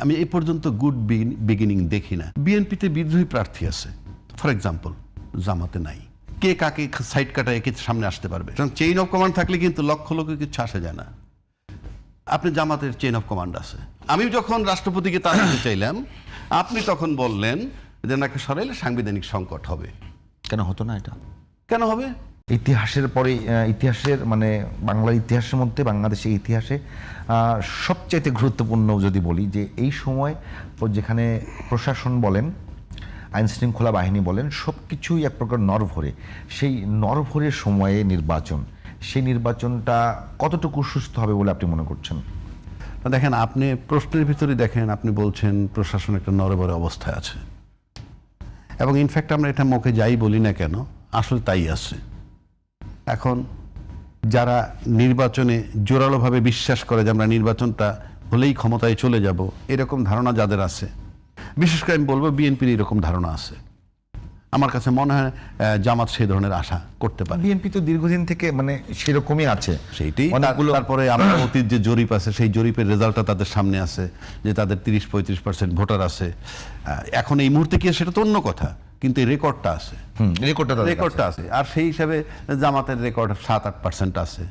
আমি এই পর্যন্ত গুড বিগিনিং দেখি না। বিএনপিতে বিদ্রোহী প্রার্থী আছে, ফর এক্সাম্পল, জামাতে নাই। কে কাকে সাইড কাটা একে সামনে আসতে পারবে? চেইন অফ কমান্ড থাকলে কিন্তু লক্ষ লক্ষ কিছু আসে যায় না। আপনি জামাতের চেইন অফ কমান্ড আছে। আমি যখন রাষ্ট্রপতিকে তাড়াতে চাইলাম, আপনি তখন বললেন যে নাকি সরাইলে সাংবিধানিক সংকট হবে। কেন হতো না এটা? কেন হবে? ইতিহাসের পরে ইতিহাসের মানে বাংলার ইতিহাসের মধ্যে বাংলাদেশের ইতিহাসে সবচাইতে গুরুত্বপূর্ণ যদি বলি যে এই সময় যেখানে প্রশাসন বলেন, আইন শৃঙ্খলা বাহিনী বলেন, সব কিছুই এক প্রকার নরভরে, সেই নরভরের সময়ে নির্বাচন, সেই নির্বাচনটা কতটুকু সুস্থ হবে বলে আপনি মনে করছেন? দেখেন, আপনি প্রশ্নের ভিতরে দেখেন, আপনি বলছেন প্রশাসন একটা নরবরে অবস্থায় আছে, এবং ইনফ্যাক্ট আমরা এটা মুখে যাই বলি না কেন, আসলে তাই আছে। এখন যারা নির্বাচনে জোরালোভাবে বিশ্বাস করে যে আমরা নির্বাচনটা হলেই ক্ষমতায় চলে যাব, এরকম ধারণা যাদের আছে, বিশেষ করে আমি বলবো বিএনপির এরকম ধারণা আছে, আমার কাছে মনে হয় জামাত সেই ধরনের আশা করতে পারে। বিএনপি তো দীর্ঘদিন থেকে মানে সেরকমই আছে, সেইটাই। তারপরে আমরা অতীত যে জরিপ আছে, সেই জরিপের রেজাল্টটা তাদের সামনে আছে যে তাদের 30-35% ভোটার আছে। এখন এই মুহূর্তে কি সেটা তো অন্য কথা, কিন্তু এই রেকর্ডটা আছে, রেকর্ডটা আছে। আর সেই হিসাবে জামাতের রেকর্ড 7-8% আছে।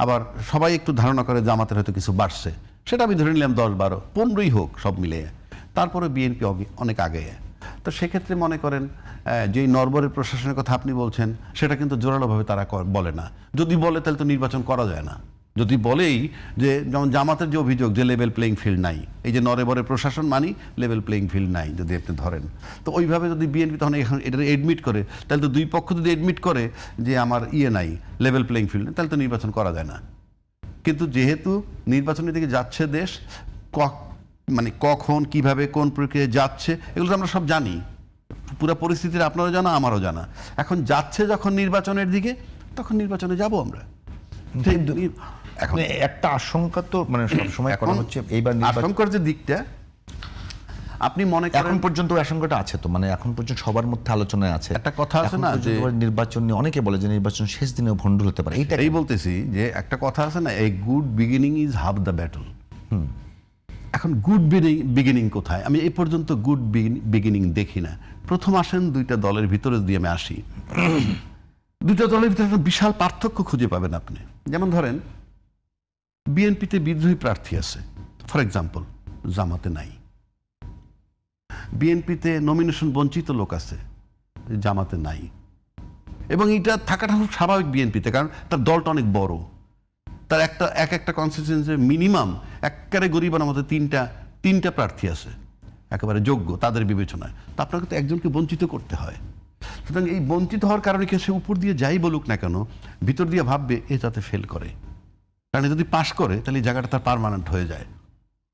আবার সবাই একটু ধারণা করে জামাতের হয়তো কিছু বাড়ছে, সেটা আমি ধরে নিলাম 10-12-15ই হোক সব মিলিয়ে, তারপরে বিএনপি অনেক আগে। তো সেক্ষেত্রে মনে করেন যেই নরবরের প্রশাসনের কথা আপনি বলছেন, সেটা কিন্তু জোরালোভাবে তারা বলে না। যদি বলে তাহলে তো নির্বাচন করা যায় না। যদি বলেই যে, যেমন জামাতের যে অভিযোগ যে লেভেল প্লেইং ফিল্ড নাই, এই যে নরবরের প্রশাসন মানি লেভেল প্লেইং ফিল্ড নাই যদি আপনি ধরেন, তো ওইভাবে যদি বিএনপি তখন এখন এটা এডমিট করে, তাহলে তো দুই পক্ষ যদি এডমিট করে যে আমার নাই, লেভেল প্লেইং ফিল্ড, তাহলে তো নির্বাচন করা যায় না। কিন্তু যেহেতু নির্বাচনের দিকে যাচ্ছে দেশ, মানে কখন কিভাবে কোন প্রক্রিয়ায় যাচ্ছে এগুলো তো আমরা সব জানি, পুরো পরিস্থিতির আপনারও জানা আমারও জানা। এখন যাচ্ছে যখন নির্বাচনের দিকে, তখন নির্বাচনে যাব আমরা। এখন একটা আশঙ্কা তো মানে সবসময় করা হচ্ছে, এইবার আশঙ্কার যে দিকটা আপনি মনে করেন এখন পর্যন্ত আশঙ্কাটা আছে তো, মানে এখন পর্যন্ত সবার মধ্যে আলোচনায় আছে। একটা কথা আছে না যে নির্বাচন নিয়ে অনেকে বলে যে নির্বাচন শেষ দিনেও ভণ্ডুল হতে পারে। এইটাই বলতেছি যে একটা কথা আছে না, a good beginning is half the battle. এখন গুড বিগিনিং কোথায়? আমি এই পর্যন্ত গুড বিগিনিং দেখি না। প্রথম আসেন দুইটা দলের ভিতরে দিয়ে আমি আসি, দুইটা দলের ভিতরে একটা বিশাল পার্থক্য খুঁজে পাবেন আপনি। যেমন ধরেন বিএনপিতে বিদ্রোহী প্রার্থী আছে, ফর এক্সাম্পল, জামাতে নাই। বিএনপিতে নমিনেশন বঞ্চিত লোক আছে, জামাতে নাই। এবং এটা থাকাটা খুব স্বাভাবিক বিএনপিতে, কারণ তার দলটা অনেক বড়, তার একটা কনস্টিটিউয়েন্সি মিনিমাম একেবারে গরিবের মধ্যে তিনটা প্রার্থী আছে একেবারে যোগ্য তাদের বিবেচনায়। তো আপনাকে তো একজনকে বঞ্চিত করতে হয়। সুতরাং এই বঞ্চিত হওয়ার কারণে কি সে উপর দিয়ে যাই বলুক না কেন, ভিতর দিয়ে ভাববে এ যাতে ফেল করে, কারণ যদি পাশ করে তাহলে এই জায়গাটা তার পার্মানেন্ট হয়ে যায়।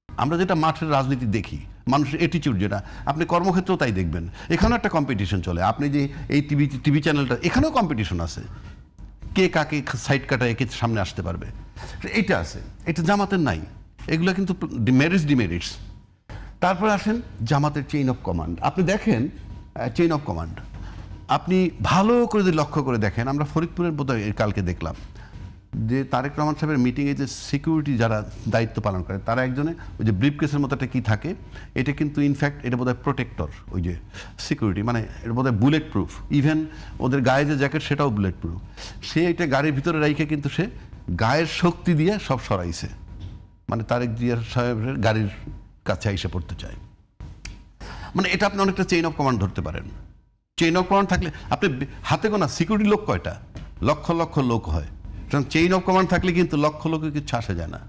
আমরা যেটা মাঠের রাজনীতি দেখি, মানুষের অ্যাটিটিউড, যেটা আপনি কর্মক্ষেত্রেও তাই দেখবেন, এখানেও একটা কম্পিটিশন চলে। আপনি যে এই টিভি চ্যানেলটা, এখানেও কম্পিটিশন আছে, কে কাকে সাইড কাটা একে সামনে আসতে পারবে, এইটা আছে। এটা জামাতের নাই। এগুলো কিন্তু ডিমেরিটস। তারপর আসেন জামাতের চেইন অফ কমান্ড। আপনি দেখেন চেইন অফ কমান্ড, আপনি ভালো করে যদি লক্ষ্য করে দেখেন, আমরা ফরিদপুরের বোধহয় কালকে দেখলাম যে তারেক রহমান সাহেবের মিটিংয়ে যে সিকিউরিটি যারা দায়িত্ব পালন করে, তারা একজনে ওই যে ব্রিফকেসের মতো একটা কি থাকে, এটা কিন্তু ইনফ্যাক্ট এটা বোধহয় প্রোটেক্টর, ওই যে সিকিউরিটি, মানে এটা বোধহয় বুলেট প্রুফ। ইভেন ওদের গায়ে যে জ্যাকেট সেটাও বুলেট প্রুফ। সে এটা গাড়ির ভিতরে রাইখে কিন্তু সে গায়ের শক্তি দিয়ে সব সরাইছে, মানে তারেক জিয়া সাহেবের গাড়ির কাছে এসে পড়তে চায়। মানে এটা আপনি অনেকটা চেইন অফ কমান্ড ধরতে পারেন। চেইন অফ কমান্ড থাকলে আপনি হাতে গোনা সিকিউরিটি লোক কয়টা, লক্ষ লক্ষ লোক হয়। চেইন অফ কমান্ড থাকলে কিন্তু লক্ষ লোক কিছু আসে যায় না।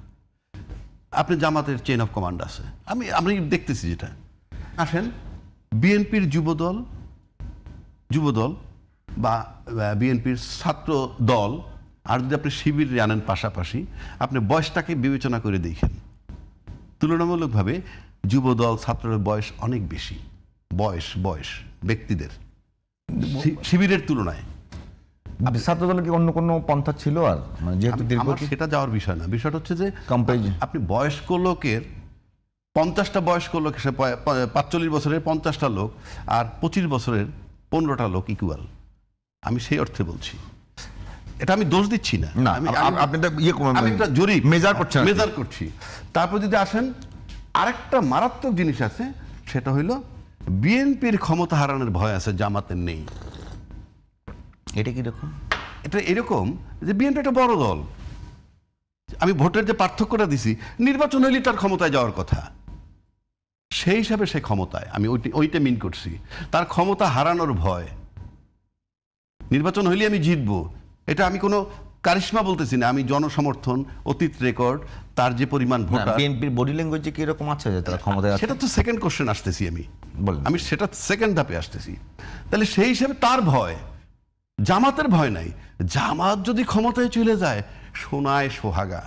আপনি জামাতের চেইন অফ কমান্ড আছে, আমি দেখতেছি যেটা। আসেন বিএনপির যুবদল বা বিএনপির ছাত্র দল, আর যদি আপনি শিবির আনেন পাশাপাশি, আপনি বয়সটাকে বিবেচনা করে দেখেন, তুলনামূলকভাবে যুবদল ছাত্রের বয়স অনেক বেশি, বয়স ব্যক্তিদের শিবিরের তুলনায়। ছাত্রদলে কি অন্য কোনো পন্থা ছিল? আর মানে যেহেতু সেটা যাওয়ার বিষয় না, বিষয়টা হচ্ছে যে আপনি বয়স্ক লোকের 50টা বয়স্ক লোক, 45 বছরের 50টা লোক আর 25 বছরের 15টা লোক ইকুয়াল। আমি সেই অর্থে বলছি, এটা আমি দোষ দিচ্ছি না, আমি একটা জরিপ মেজার করছি। তারপর যদি আসেন আরেকটা মারাত্মক জিনিস আছে, সেটা হইল বিএনপির ক্ষমতা হারানোর ভয় আছে, জামাতের নেই। এটা কিরকম? এটা এরকম যে বিএনপি একটা বড় দল, আমি ভোটের যে পার্থক্যটা দিছি, নির্বাচন হইলে তার ক্ষমতায় যাওয়ার কথা, সেই হিসাবে সে ক্ষমতায়, আমি ওইটা মিন করছি। তার ক্ষমতা হারানোর ভয়, নির্বাচন হইলে আমি জিতবো, এটা আমি কোনো কারিশমা বলতেছি না, আমি জনসমর্থন, অতীত রেকর্ড, তার যে পরিমাণ ভোটার। বিএনপির বডি ল্যাঙ্গুয়েজে কি এরকম আছে যে তারা ক্ষমতায় আছে? সেটা তো সেকেন্ড কোশ্চেন আসতেছি, বলেন। আমি সেটা সেকেন্ড ধাপে আসতেছি। তাহলে সেই হিসাবে তার ভয়, জামাতের ভয় নাই। জামাত যদি ক্ষমতায় চলে যায়, সোনায় সোহাগা,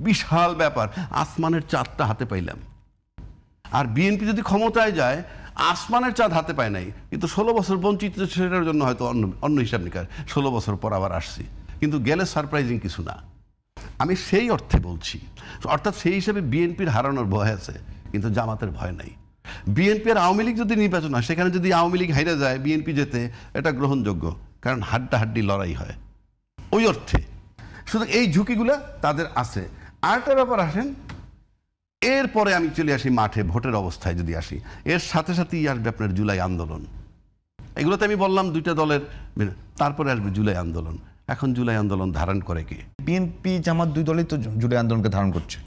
বিশাল ব্যাপার, আসমানের চাঁদটা হাতে পাইলাম। আর বিএনপি যদি ক্ষমতায় যায়, আসমানের চাঁদ হাতে পায় নাই, কিন্তু 16 বছর বঞ্চিত, সেটার জন্য হয়তো অন্য হিসাব নিকার 16 বছর পর আবার আসছি, কিন্তু গেলে সারপ্রাইজিং কিছু না। আমি সেই অর্থে বলছি, অর্থাৎ সেই হিসাবে বিএনপির হারানোর ভয় আছে, কিন্তু জামাতের ভয় নাই। বিএনপি আর আওয়ামী লীগ যদি নির্বাচন হয়, সেখানে যদি আওয়ামী লীগ হাইরে যায়, বিএনপি যেতে এটা গ্রহণযোগ্য, কারণ হাড্ডাহাড্ডি লড়াই হয় ওই অর্থে। শুধু এই ঝুঁকিগুলো তাদের আছে। আরেকটা ব্যাপার আসেন, এরপরে আমি চলে আসি মাঠে ভোটের অবস্থায় যদি আসি, এর সাথে সাথেই আসবে আপনার জুলাই আন্দোলন। এগুলোতে আমি বললাম দুইটা দলের, তারপরে আসবে জুলাই আন্দোলন। এখন জুলাই আন্দোলন ধারণ করে কে? বিএনপি জামাত দুই দলই তো জুলাই আন্দোলনকে ধারণ করছে।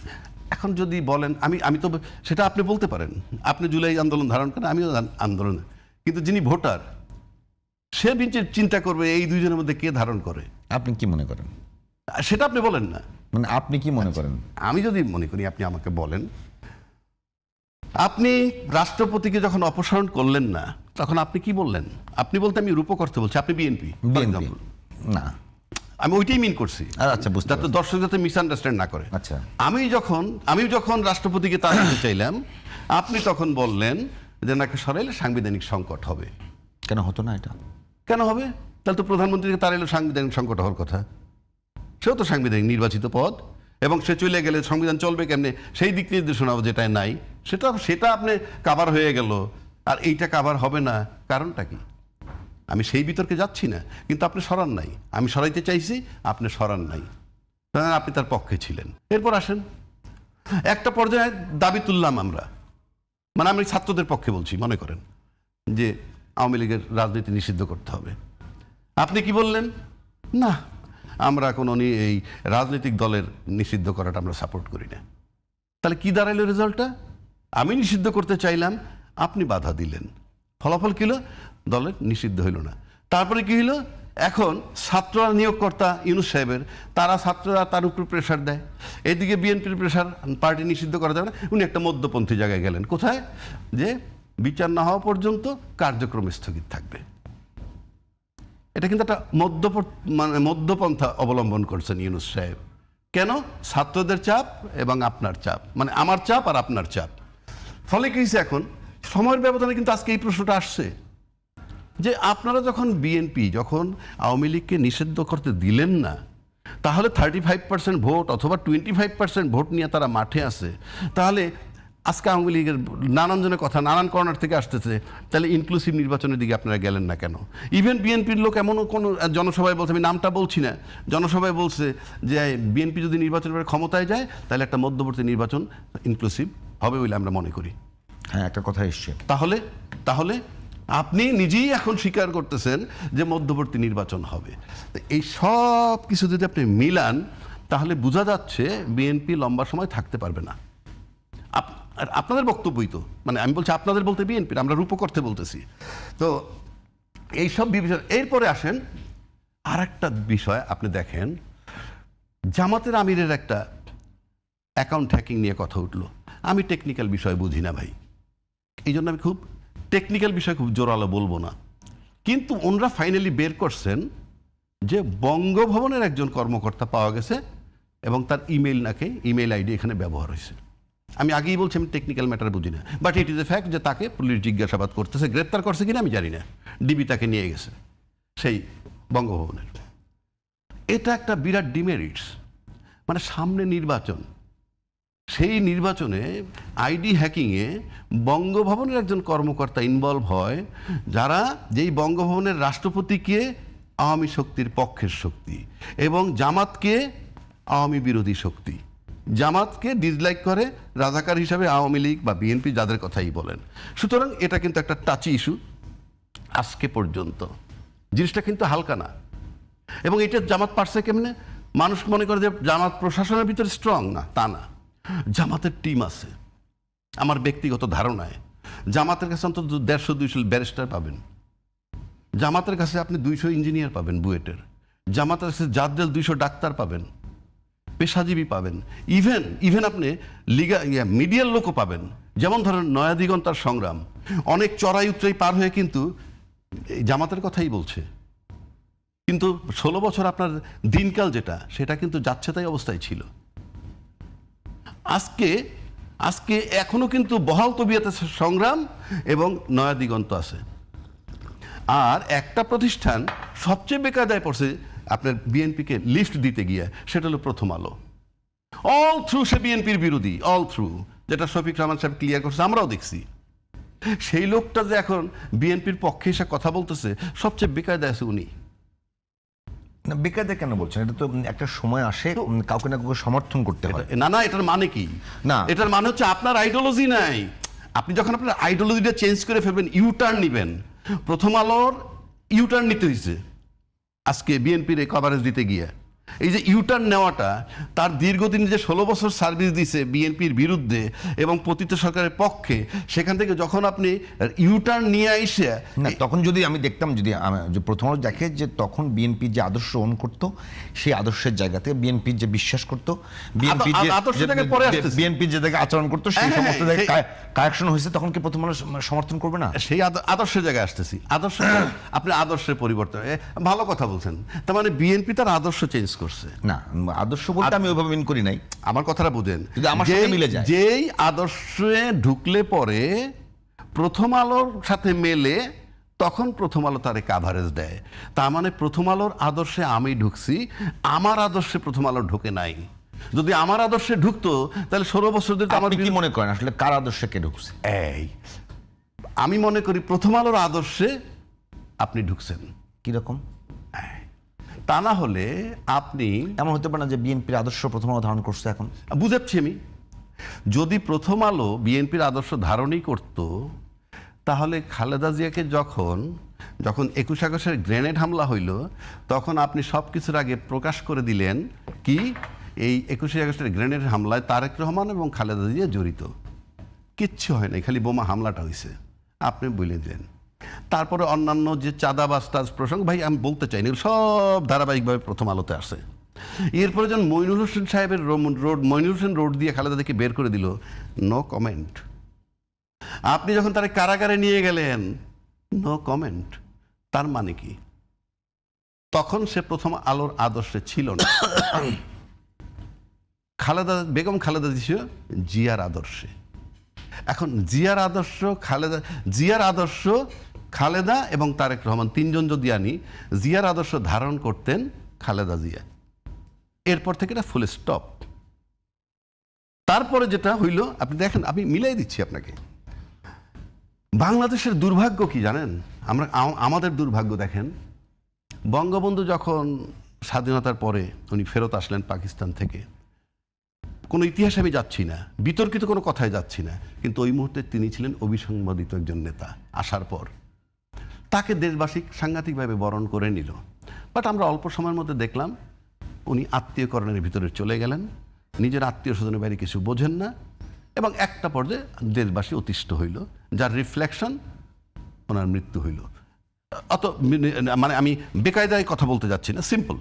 এখন যদি বলেন, আমি তো সেটা আপনি বলতে পারেন, আপনি জুলাই আন্দোলন ধারণ করেন, আমিও আন্দোলন, কিন্তু যিনি ভোটার সে চিন্তা করবে এই দুইজনের মধ্যে কে ধারণ করে। আপনি কি মনে করেন? সেটা আপনি বলেন না, মানে আপনি কি মনে করেন? আমি যদি মনে করি, আপনি আমাকে বলেন, আপনি রাষ্ট্রপতিকে যখন অপসারণ করলেন না, তখন আপনি কি বললেন? আপনি বলতে আমি রূপক অর্থে বলছি, আপনি বিএনপি না, আমি ওইটাই মিন করছি। আচ্ছা, বুঝতে যাতে দর্শক যাতে মিসআন্ডারস্ট্যান্ড না করে। আচ্ছা, আমি যখন রাষ্ট্রপতিকে তাড়াতে চাইলাম, আপনি তখন বললেন যে নাকি সরাইলে সাংবিধানিক সংকট হবে। কেন হতো না এটা? কেন হবে? তাহলে তো প্রধানমন্ত্রীকে তাড়াইলে সাংবিধানিক সংকট হওয়ার কথা। সেও তো সাংবিধানিক নির্বাচিত পদ, এবং সে চলে গেলে সংবিধান চলবে কেমনে, সেই দিক নির্দেশনা যেটাই নাই, সেটা আপনি কাভার হয়ে গেল, আর এইটা কাভার হবে না, কারণটা কি? আমি সেই বিতর্কে যাচ্ছি না, কিন্তু আপনি সরান নাই। আমি সরাইতে চাইছি, আপনি সরান নাই, আপনি তার পক্ষে ছিলেন। এরপর আসেন, একটা পর্যায়ে দাবি তুললাম আমরা, মানে আমি ছাত্রদের পক্ষে বলছি, মনে করেন যে আওয়ামী লীগের রাজনীতি নিষিদ্ধ করতে হবে। আপনি কি বললেন? না, আমরা কোনো এই রাজনৈতিক দলের নিষিদ্ধ করাটা আমরা সাপোর্ট করি না। তাহলে কি দাঁড়াইল রেজাল্টটা? আমি নিষিদ্ধ করতে চাইলাম, আপনি বাধা দিলেন, ফলাফল কি হলো? দলের নিষিদ্ধ হইল না। তারপরে কি হইল? এখন ছাত্ররা নিয়োগকর্তা ইউনূস সাহেবের, ছাত্ররা তার উপর প্রেশার দেয়, এদিকে বিএনপির প্রেশার, পার্টি নিষিদ্ধ করা যাবে না। উনি একটা মধ্যপন্থী জায়গায় গেলেন, কোথায়? যে বিচার না হওয়া পর্যন্ত কার্যক্রম স্থগিত থাকবে। এটা কিন্তু একটা মধ্যপন্থা অবলম্বন করছেন ইউনূস সাহেব। কেন? ছাত্রদের চাপ এবং আপনার চাপ, মানে আমার চাপ আর আপনার চাপ। ফলে কি হয়েছে? এখন সময়ের ব্যবধানে কিন্তু আজকে এই প্রশ্নটা আসছে যে আপনারা যখন বিএনপি যখন আওয়ামী লীগকে নিষিদ্ধ করতে দিলেন না, তাহলে 35% ভোট অথবা 25% ভোট নিয়ে তারা মাঠে আছে, তাহলে আজকে আওয়ামী লীগের নানান জনের কথা নানান কর্নার থেকে আসতেছে, তাহলে ইনক্লুসিভ নির্বাচনের দিকে আপনারা গেলেন না কেন? ইভেন বিএনপির লোক এমনও কোনো জনসভায় বলছে, আমি নামটা বলছি না, জনসভায় বলছে যে বিএনপি যদি নির্বাচনের ক্ষমতায় যায়, তাহলে একটা মধ্যবর্তী নির্বাচন ইনক্লুসিভ হবে বলে আমরা মনে করি। হ্যাঁ, একটা কথা এসছে। তাহলে আপনি নিজেই এখন স্বীকার করতেছেন যে মধ্যবর্তী নির্বাচন হবে। এই সব কিছু যদি আপনি মিলান, তাহলে বোঝা যাচ্ছে বিএনপি লম্বা সময় থাকতে পারবে না। আপনাদের বক্তব্যই তো, মানে আমি বলছি আপনাদের বলতে বিএনপির, আমরা রূপক অর্থে বলতেছি। তো এইসব বিবেচনা। এরপরে আসেন আর একটা বিষয়, আপনি দেখেন জামাতের আমিরের একটা অ্যাকাউন্ট হ্যাকিং নিয়ে কথা উঠলো। আমি টেকনিক্যাল বিষয় বুঝি না ভাই, এই জন্য আমি খুব টেকনিক্যাল বিষয় খুব জোরালো বলবো না, কিন্তু ওনারা ফাইনালি বের করছেন যে বঙ্গভবনের একজন কর্মকর্তা পাওয়া গেছে এবং তার ইমেইল আইডি এখানে ব্যবহার হয়েছে। আমি আগেই বলছি আমি টেকনিক্যাল ম্যাটার বুঝি না, but it is a fact যে তাকে পুলিশ জিজ্ঞাসাবাদ করতেছে, গ্রেপ্তার করছে কিনা আমি জানি না, ডিবি তাকে নিয়ে গেছে সেই বঙ্গভবনের। এটা একটা বিরাট ডিমেরিটস, মানে সামনে নির্বাচন, সেই নির্বাচনে আইডি হ্যাকিংয়ে বঙ্গভবনের একজন কর্মকর্তা ইনভলভ হয়, যারা যেই বঙ্গভবনের রাষ্ট্রপতিকে আওয়ামী শক্তির পক্ষের শক্তি এবং জামাতকে আওয়ামী বিরোধী শক্তি। জামাতকে ডিসলাইক করে রাজাকার হিসাবে আওয়ামী লীগ বা বিএনপি যাদের কথাই বলেন। সুতরাং এটা কিন্তু একটা টাচি ইস্যু আজকে পর্যন্ত, জিনিসটা কিন্তু হালকা না। এবং এটা জামাত পারছে কেমনে? মানুষ মনে করে যে জামাত প্রশাসনের ভিতরে স্ট্রং, না, তা না। জামাতের টিম আছে। আমার ব্যক্তিগত ধারণায় জামাতের কাছে অন্তত 150-200 ব্যারিস্টার পাবেন, জামাতের কাছে আপনি 200 ইঞ্জিনিয়ার পাবেন বুয়েটের, জামাতের কাছে জাদ্দেল 200 ডাক্তার পাবেন, পেশাজীবী পাবেন, ইভেন আপনি মিডিয়ার লোকও পাবেন। যেমন ধরেন নয়াদিগন্তার সংগ্রাম অনেক চড়াই উতরাই পার হয়ে কিন্তু জামাতের কথাই বলছে, কিন্তু 16 বছর আপনার দিনকাল যেটা, সেটা কিন্তু যাচ্ছে তাই অবস্থায় ছিল। আজকে এখনো কিন্তু বহাল তবিয়তে সংগ্রাম এবং নয়া দিগন্ত আছে। আর একটা প্রতিষ্ঠান সবচেয়ে বেকায়দায় পড়ছে আপনার বিএনপিকে লিফট দিতে গিয়ে, সেটা হলো প্রথম আলো। অল থ্রু সে বিএনপির বিরোধী, অল থ্রু, যেটা শফিক রহমান সাহেব ক্লিয়ার করছে, আমরাও দেখছি। সেই লোকটা যে এখন বিএনপির পক্ষে এসে কথা বলতেছে, সবচেয়ে বেকায়দায় আছে উনি। না, বেকায়দা কেন বলছেন? এটা তো একটা সময় আসে কাউকে না কাউকে সমর্থন করতে হয়। না, এটার মানে কি? না, এটার মানে হচ্ছে আপনার আইডিওলজি নাই। আপনি যখন আপনার আইডিওলজিটা চেঞ্জ করে ফেলবেন, ইউটার্ন নিবেন। প্রথম আলোর ইউটার্ন নিতে হয়েছে আজকে বিএনপির কভারেজ দিতে গিয়ে। এই যে ইউটার্ন নেওয়াটা, তার দীর্ঘদিন যে 16 বছর সার্ভিস দিছে বিএনপির বিরুদ্ধে এবং পতিত সরকারের পক্ষে, সেখান থেকে যখন আপনি ইউটার্ন নিয়ে আইসে না, তখন যদি আমি দেখতাম, যে প্রথম আলো দেখে যে তখন বিএনপি যে আদর্শ ওন করত, সেই আদর্শের জায়গাতে বিএনপি যে বিশ্বাস করত, বিএনপি যে জায়গায় আচরণ করতো, সেই সমস্ত জায়গায় কারেকশন হয়েছে, তখন কি প্রথম আলো সমর্থন করবে না? সেই আদর্শের জায়গায় আসতেছি। আদর্শ আপনি আদর্শের পরিবর্তন, ভালো কথা বলছেন। তার মানে বিএনপি তার আদর্শ চেঞ্জ করছে না, আদর্শ বলতে আমি ওইভাবে মিন করি নাই। আমার কথাটা বুঝেন, আমার সাথে মিলে যায়। যেই আদর্শে ঢুকলে পরে প্রথম আলোর সাথে মেলে, তখন প্রথম আলো তারে কাভারেজ দেয়। তার মানে প্রথম আলোর আদর্শে আমি ঢুকছি, আমার আদর্শে প্রথম আলো ঢুকে নাই। যদি আমার আদর্শে ঢুকতো, তাহলে 16 বছর ধরে আপনি কি মনে করেন আসলে কার আদর্শে কে ঢুকছে? আমি মনে করি প্রথম আলোর আদর্শে আপনি ঢুকছেন। কিরকম? তা না হলে আপনি, এমন হতে পারে না যে বিএনপির আদর্শ প্রথম আলো ধারণ করছে? এখন বুঝাচ্ছি আমি, যদি প্রথম আলো বিএনপির আদর্শ ধারণই করত, তাহলে খালেদা জিয়াকে যখন 21 আগস্টের গ্রেনেড হামলা হইল, তখন আপনি সব কিছুর আগে প্রকাশ করে দিলেন কি এই 21 আগস্টের গ্রেনেড হামলায় তারেক রহমান এবং খালেদা জিয়া জড়িত। কিচ্ছু হয় নাই, খালি বোমা হামলাটা হয়েছে, আপনি বলে দিলেন। তারপরে অন্যান্য যে চাঁদাবাজ প্রসঙ্গ, ভাই আমি বলতে চাইনি, সব ধারাবাহিকভাবে প্রথম আলোতে আসে। এরপরে যখন মইনুল হোসেন সাহেবের মইনুল হোসেন রোড দিয়ে খালেদাকে বের করে দিল, নো কমেন্ট। আপনি যখন তারা কারাগারে নিয়ে গেলেন, নো কমেন্ট। তার মানে কি? তখন সে প্রথম আলোর আদর্শে ছিল না। বেগম খালেদা ছিল জিয়ার আদর্শে। এখন জিয়ার আদর্শ খালেদা এবং তারেক রহমান তিনজন যদি আনি, জিয়ার আদর্শ ধারণ করতেন খালেদা জিয়া। এরপর থেকে এটা ফুল স্টপ। তারপরে যেটা হইল, আপনি দেখেন, আমি মিলাই দিচ্ছি আপনাকে। বাংলাদেশের দুর্ভাগ্য কি জানেন? আমাদের দুর্ভাগ্য দেখেন, বঙ্গবন্ধু যখন স্বাধীনতার পরে উনি ফেরত আসলেন পাকিস্তান থেকে, কোনো ইতিহাসে আমি যাচ্ছি না, বিতর্কিত কোনো কথায় যাচ্ছি না, কিন্তু ওই মুহূর্তে তিনি ছিলেন অবিসংবাদিত একজন নেতা। আসার পর তাকে দেশবাসী সাংঘাতিকভাবে বরণ করে নিল। বাট আমরা অল্প সময়ের মধ্যে দেখলাম উনি আত্মীয়করণের ভিতরে চলে গেলেন, নিজের আত্মীয় স্বজনের বাইরে কিছু বোঝেন না, এবং একটা পর্যায়ে দেশবাসী অতিষ্ঠ হইল, যার রিফ্লেকশন ওনার মৃত্যু হইল। মানে আমি বেকায়দায় কথা বলতে যাচ্ছি না, সিম্পল।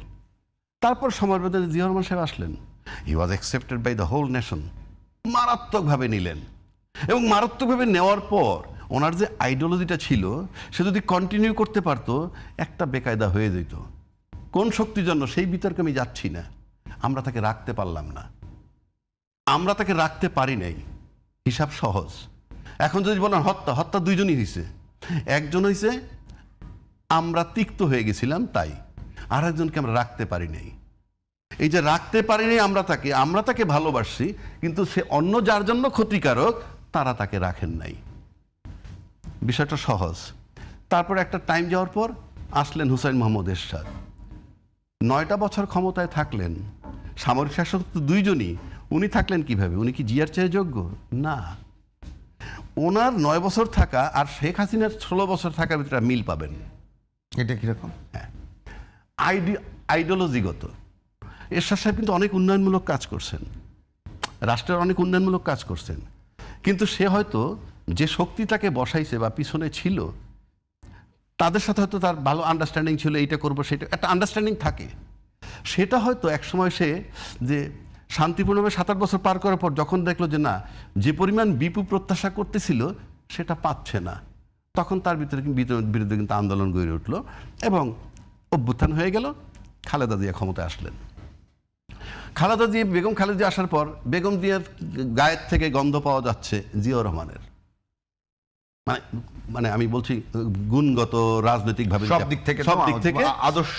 তারপর সময়ের মধ্যে জিয়া রহমান সাহেব আসলেন, he was accepted by the whole nation. মারাত্মকভাবে নিলেন, এবং মারাত্মকভাবে নেওয়ার পর ওনার যে আইডিওলজিটা ছিল, সে যদি কন্টিনিউ করতে পারতো, একটা বেকায়দা হয়ে যেত। কোন শক্তির জন্য সেই বিতর্কে আমি যাচ্ছি না। আমরা তাকে রাখতে পারলাম না, আমরা তাকে রাখতে পারি নাই। হিসাব সহজ। এখন যদি বলেন হত্যা দুইজনই হয়েছে। একজন হয়েছে আমরা তিক্ত হয়ে গেছিলাম তাই, আর একজনকে আমরা রাখতে পারি নাই। এই যে রাখতে পারি নাই আমরা তাকে ভালোবাসি, কিন্তু সে অন্য যার জন্য ক্ষতিকারক, তারা তাকে রাখেন নাই। বিষয়টা সহজ। তারপর একটা টাইম যাওয়ার পর আসলেন হুসাইন মোহাম্মদ এরশাদ। 9টা বছর ক্ষমতায় থাকলেন, সামরিক শাসক তো দুইজনই, উনি থাকলেন কিভাবে? উনি কি জিয়ার চেয়ে যোগ্য? না। ওনার 9 বছর থাকা আর শেখ হাসিনার 16 বছর থাকার ভিতরে মিল পাবেন। এটা কিরকম? আইডিওলজিগত। এরশাদ সাহেব কিন্তু অনেক উন্নয়নমূলক কাজ করছেন, রাষ্ট্রের অনেক উন্নয়নমূলক কাজ করছেন, কিন্তু সে হয়তো যে শক্তি তাকে বসাইছে বা পিছনে ছিল তাদের সাথে হয়তো তার ভালো আন্ডারস্ট্যান্ডিং ছিল, এইটা করবো সেটা একটা আন্ডারস্ট্যান্ডিং থাকে। সেটা হয়তো একসময় সে যে শান্তিপূর্ণভাবে 7-8 বছর পার করার পর যখন দেখলো যে না, যে পরিমাণ বিপু প্রত্যাশা করতেছিল সেটা পাচ্ছে না, তখন তার বিরুদ্ধে কিন্তু আন্দোলন গড়ে উঠলো এবং অভ্যুত্থান হয়ে গেল। খালেদা জিয়া ক্ষমতায় আসলেন। বেগম খালেদা জিয়া আসার পর বেগম জিয়ার গায়ের থেকে গন্ধ পাওয়া যাচ্ছে জিয়াউর রহমানের, মানে আমি বলছি গুণগত রাজনৈতিকভাবে সব দিক থেকে আদর্শ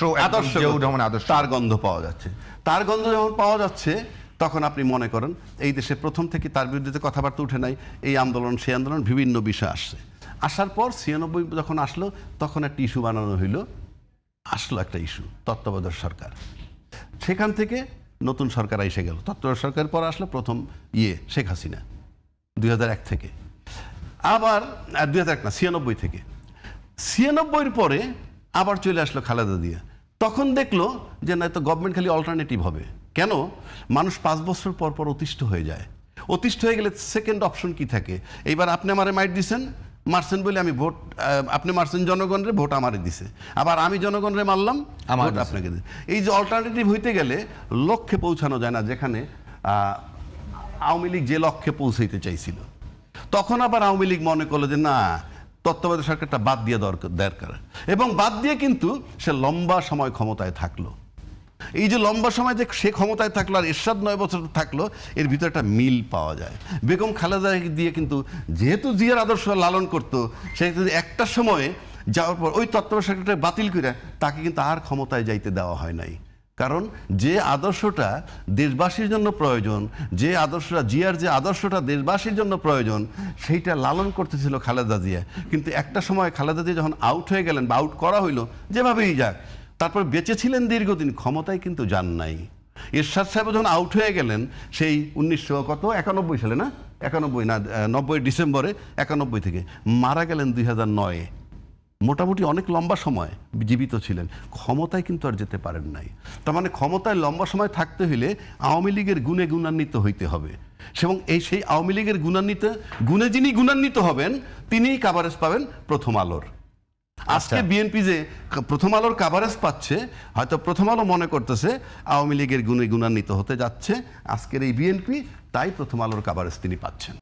তার গন্ধ পাওয়া যাচ্ছে। তার গন্ধ যখন পাওয়া যাচ্ছে তখন আপনি মনে করেন এই দেশে প্রথম থেকে তার বিরুদ্ধে কথাবার্তা উঠে নাই, এই আন্দোলন সেই আন্দোলন বিভিন্ন বিষয় আসছে। আসার পর 96 যখন আসলো তখন একটা ইস্যু বানানো হইলো, আসলো একটা ইস্যু তত্ত্বাবধায়ক সরকার। সেখান থেকে নতুন সরকার এসে গেল। তত্ত্বাবধায়ক সরকার পর আসলো প্রথম শেখ হাসিনা 2001 থেকে, আবার 2001 না 96 থেকে। 96-র পরে আবার চলে আসলো খালেদা জিয়া। তখন দেখলো যে না, তো গভর্নমেন্ট খালি অল্টারনেটিভ হবে কেন? মানুষ 5 বছর পর পর অতিষ্ঠ হয়ে যায়। অতিষ্ঠ হয়ে গেলে সেকেন্ড অপশন কি থাকে? এইবার আপনি আমারে মাইট দিছেন, মারছেন বলে আমি ভোট, আপনি মারছেন জনগণের ভোট আমারে দিছে, আবার আমি জনগণরে মারলাম ভোট আপনাকে দিছে। এই যে অল্টারনেটিভ হইতে গেলে লক্ষ্যে পৌঁছানো যায় না, যেখানে আওয়ামী লীগ যে লক্ষ্যে পৌঁছাইতে চাইছিল। তখন আবার আওয়ামী লীগ মনে করলো যে না, তত্ত্বাবধায়ক সরকারটা বাদ দিয়ে দরকার, এবং বাদ দিয়ে কিন্তু সে লম্বা সময় ক্ষমতায় থাকলো। এই যে লম্বা সময় যে সে ক্ষমতায় থাকলো আর এরশাদ 9 বছর থাকলো, এর ভিতরে একটা মিল পাওয়া যায়। বেগম খালেদা দিয়ে কিন্তু যেহেতু জিয়ার আদর্শ লালন করতো, সে কিন্তু একটা সময়ে যাওয়ার পর ওই তত্ত্বাবধায়ক সরকারটা বাতিল করে তাকে কিন্তু আর ক্ষমতায় যাইতে দেওয়া হয় নাই। কারণ যে আদর্শটা দেশবাসীর জন্য প্রয়োজন, যে আদর্শটা জিয়ার যে আদর্শটা দেশবাসীর জন্য প্রয়োজন, সেইটা লালন করতেছিল খালেদা জিয়া। কিন্তু একটা সময় খালেদা জিয়া যখন আউট হয়ে গেলেন বা আউট করা হইলো, যেভাবেই যাক, তারপর বেঁচে ছিলেন দীর্ঘদিন, ক্ষমতায় কিন্তু যান নাই। এরশাদ সাহেব যখন আউট হয়ে গেলেন সেই 1991 সালে, না 91 না 90 ডিসেম্বরে 91 থেকে মারা গেলেন 2009-এ। মোটামুটি অনেক লম্বা সময় জীবিত ছিলেন, ক্ষমতায় কিন্তু আর যেতে পারেন নাই। তার মানে ক্ষমতায় লম্বা সময় থাকতে হলে আওয়ামী লীগের গুণে গুণান্বিত হইতে হবে, এবং সেই আওয়ামী লীগের গুণে যিনি গুণান্বিত হবেন তিনিই কাভারেজ পাবেন প্রথম আলোর। আজকে বিএনপি যে প্রথম আলোর কাভারেজ পাচ্ছে, হয়তো প্রথম আলো মনে করতেছে আওয়ামী লীগের গুণে গুণান্বিত হতে যাচ্ছে আজকের এই বিএনপি, তাই প্রথম আলোর কাভারেজ তিনি পাচ্ছেন।